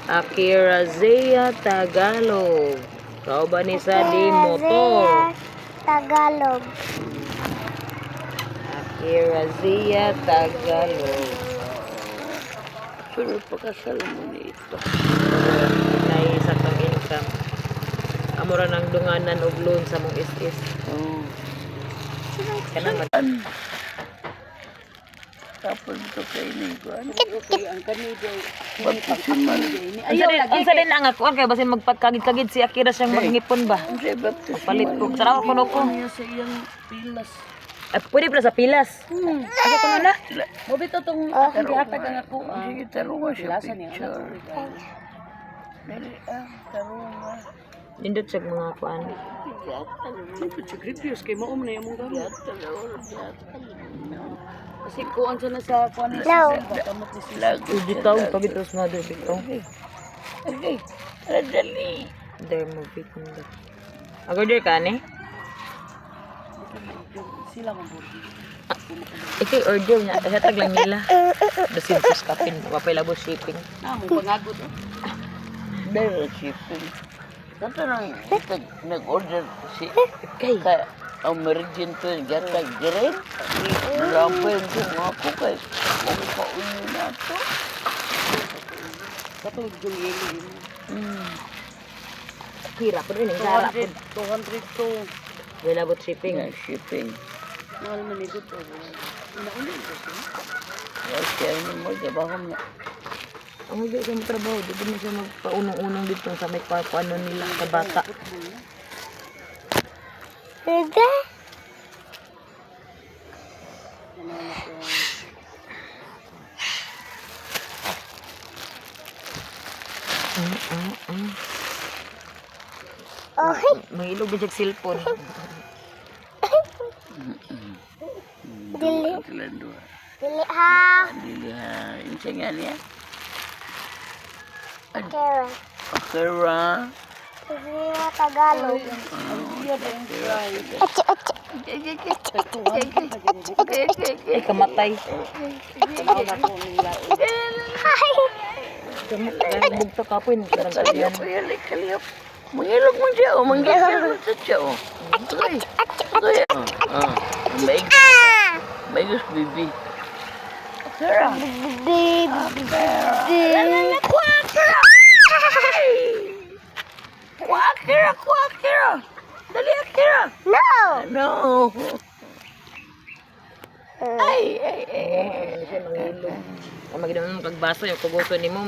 Akira Zea Tagalog. Kau ba ni sa di motor? Tagalog. Akira Zea Tagalog. Sunod pagkasal mo nito. Nay sa tong income. Amura ng dunganan og loan sa mong is-is. Oh. Kanang Tapos ito kayo ni Juan. Ang kanido. Baptisimal. ang sa din ang ako kay basin magpagkagid-kagid si Akira siyang maghipon ba. Ang say baptisimal. Palit ko. Saraw ko ko. Niya sa iyang pilas. Ay, pwede pala sa pilas. Ano ko na? Mabito tong gihatag ang ako. Sige, tarungan siya Pilasan niya. picture. Dali tarungan. Nindot siya mga kuan. Siyempre, si Gripius, kay maum na yung mong gamit. Kasi kuan siya na sa kuan niya No. sa kamot ni sila. Bitaw pagitos na do bitaw. Okay. Dali. Der mo bitaw. Ako der ka ni. Sila kong buti. Ikay order niya. Hatag lang nila. Basin sa kapin. Wapay labo shipping. Mong pangagot. Dali shipping. Kanto nang nag-order si Kay. American to gatag grade. Lampay ko ako kay pauwi na to. Katong yung yelo yun. Hirap rin ang sarap. 200 to. Wala labo shipping. Shipping. Mahal man ito to. Una-una ito siya. Kasi ano mo, gabahom na. Ang hindi siya magtrabaho. Dito na siya magpaunong-unong dito sa may ano nila sa bata. Sige. Okay. May ilog din siya cellphone. Dili. Silang dua. Dili ha. Dili ha. Insa nga niya? Kara. Akira. Sige Tagalog. Achi, achi. Ay, kamatay. Hi. Bugto kapoy. Karang kaliyan. Kaliyap. Mangilog mo siya. Mangilog mo siya. Okay. Okay. Maig. Maigus bibi. Akira. Akira. Dali, Akira. No. No. Ay. Ang magiging mong kagbaso yung kuguso ni mo